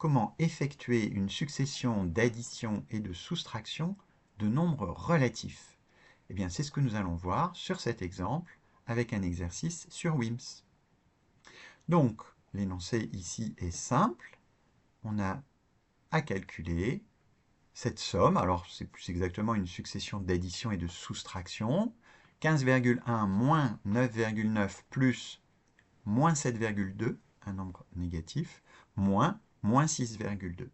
comment effectuer une succession d'addition et de soustraction de nombres relatifs. Eh bien, c'est ce que nous allons voir sur cet exemple avec un exercice sur WIMS. Donc, l'énoncé ici est simple. On a à calculer cette somme. Alors, c'est plus exactement une succession d'addition et de soustraction. 15,1 moins 9,9 plus moins 7,2, un nombre négatif, moins 6,2.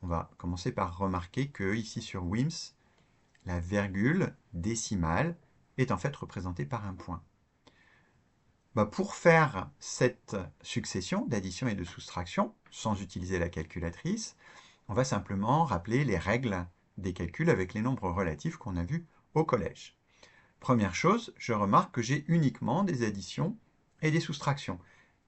On va commencer par remarquer que ici sur WIMS, la virgule décimale est en fait représentée par un point. Pour faire cette succession d'addition et de soustraction, sans utiliser la calculatrice, on va simplement rappeler les règles des calculs avec les nombres relatifs qu'on a vus au collège. Première chose, je remarque que j'ai uniquement des additions et des soustractions.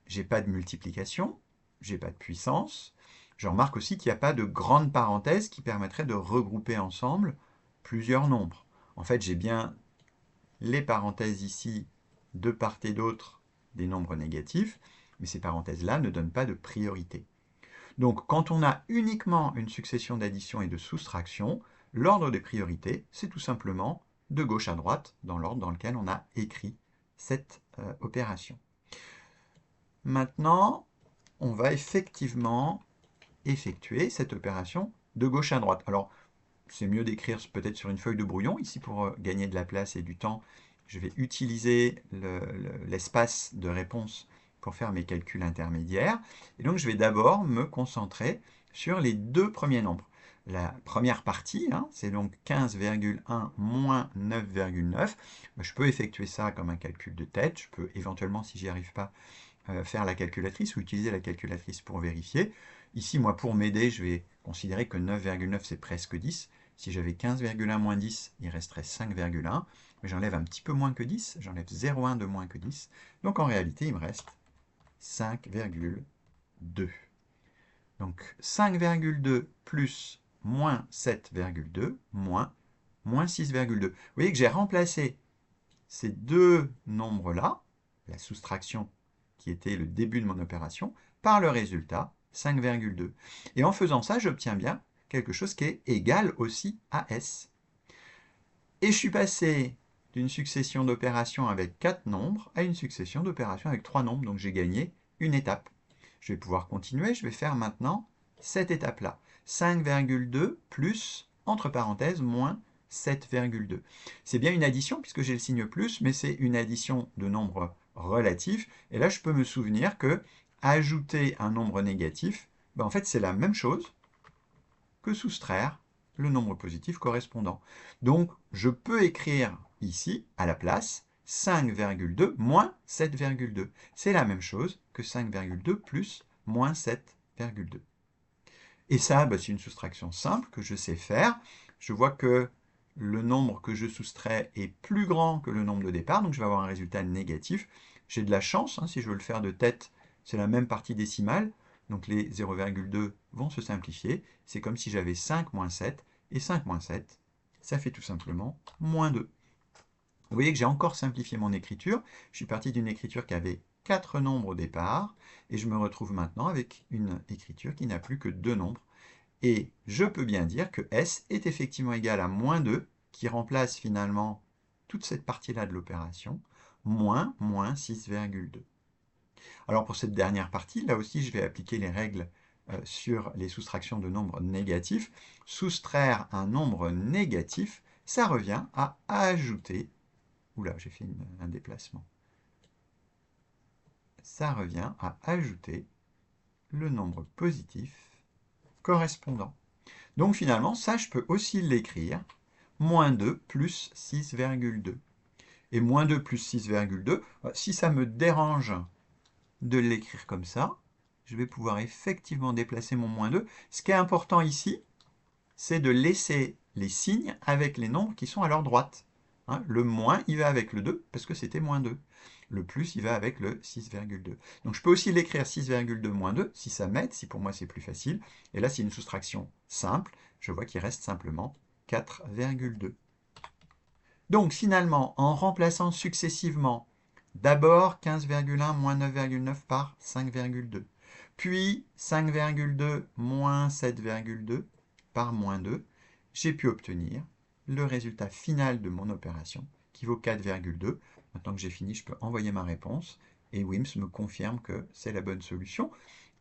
Je n'ai pas de multiplication, je n'ai pas de puissance. Je remarque aussi qu'il n'y a pas de grande parenthèse qui permettrait de regrouper ensemble plusieurs nombres. En fait, j'ai bien les parenthèses ici de part et d'autre des nombres négatifs, mais ces parenthèses-là ne donnent pas de priorité. Donc, quand on a uniquement une succession d'addition et de soustraction, l'ordre des priorités, c'est tout simplement de gauche à droite, dans l'ordre dans lequel on a écrit cette opération. Maintenant, on va effectivement effectuer cette opération de gauche à droite. Alors, c'est mieux d'écrire peut-être sur une feuille de brouillon. Ici, pour gagner de la place et du temps, je vais utiliser l'espace de réponse pour faire mes calculs intermédiaires. Et donc, je vais d'abord me concentrer sur les deux premiers nombres. La première partie, c'est donc 15,1 moins 9,9. Je peux effectuer ça comme un calcul de tête. Je peux éventuellement, si j'y arrive pas, faire la calculatrice ou utiliser la calculatrice pour vérifier. Ici, moi, pour m'aider, je vais considérer que 9,9 c'est presque 10. Si j'avais 15,1 moins 10, il resterait 5,1. Mais j'enlève un petit peu moins que 10, j'enlève 0,1 de moins que 10. Donc en réalité, il me reste 5,2. Donc 5,2 plus moins 7,2 moins 6,2. Vous voyez que j'ai remplacé ces deux nombres-là, la soustraction qui était le début de mon opération, par le résultat, 5,2. Et en faisant ça, j'obtiens bien quelque chose qui est égal aussi à S. Et je suis passé d'une succession d'opérations avec 4 nombres à une succession d'opérations avec 3 nombres, donc j'ai gagné une étape. Je vais pouvoir continuer, je vais faire maintenant cette étape-là. 5,2 plus, entre parenthèses, moins 7,2. C'est bien une addition puisque j'ai le signe plus, mais c'est une addition de nombres relatifs. Et là, je peux me souvenir que ajouter un nombre négatif, en fait, c'est la même chose que soustraire le nombre positif correspondant. Donc, je peux écrire ici, à la place, 5,2 moins 7,2. C'est la même chose que 5,2 plus moins 7,2. Et ça, c'est une soustraction simple que je sais faire. Je vois que le nombre que je soustrais est plus grand que le nombre de départ, donc je vais avoir un résultat négatif. J'ai de la chance, si je veux le faire de tête, c'est la même partie décimale, donc les 0,2 vont se simplifier. C'est comme si j'avais 5 moins 7, et 5 moins 7, ça fait tout simplement moins 2. Vous voyez que j'ai encore simplifié mon écriture. Je suis parti d'une écriture qui avait 4 nombres au départ, et je me retrouve maintenant avec une écriture qui n'a plus que 2 nombres. Et je peux bien dire que S est effectivement égal à moins 2, qui remplace finalement toute cette partie-là de l'opération, moins 6,2. Alors pour cette dernière partie, là aussi je vais appliquer les règles sur les soustractions de nombres négatifs. Soustraire un nombre négatif, ça revient à ajouter... Oula, j'ai fait un déplacement. Ça revient à ajouter le nombre positif correspondant. Donc finalement, ça je peux aussi l'écrire, moins 2 plus 6,2. Et moins 2 plus 6,2, si ça me dérange de l'écrire comme ça, je vais pouvoir effectivement déplacer mon moins 2. Ce qui est important ici, c'est de laisser les signes avec les nombres qui sont à leur droite. Le moins, il va avec le 2, parce que c'était moins 2. Le plus, il va avec le 6,2. Donc je peux aussi l'écrire 6,2 moins 2, si ça m'aide, si pour moi c'est plus facile. Et là, c'est une soustraction simple. Je vois qu'il reste simplement 4,2. Donc finalement, en remplaçant successivement d'abord 15,1 moins 9,9 par 5,2, Puis 5,2 moins 7,2 par moins 2, j'ai pu obtenir le résultat final de mon opération qui vaut 4,2. Maintenant que j'ai fini, je peux envoyer ma réponse et WIMS me confirme que c'est la bonne solution.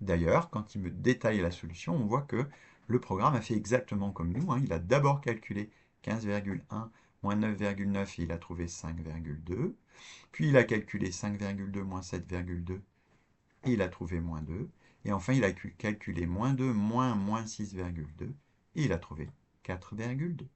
D'ailleurs, quand il me détaille la solution, on voit que le programme a fait exactement comme nous. Il a d'abord calculé 15,1 moins 9,9 et il a trouvé 5,2. Puis il a calculé 5,2 moins 7,2 et il a trouvé moins 2. Et enfin, il a calculé moins 2 moins 6,2 et il a trouvé 4,2.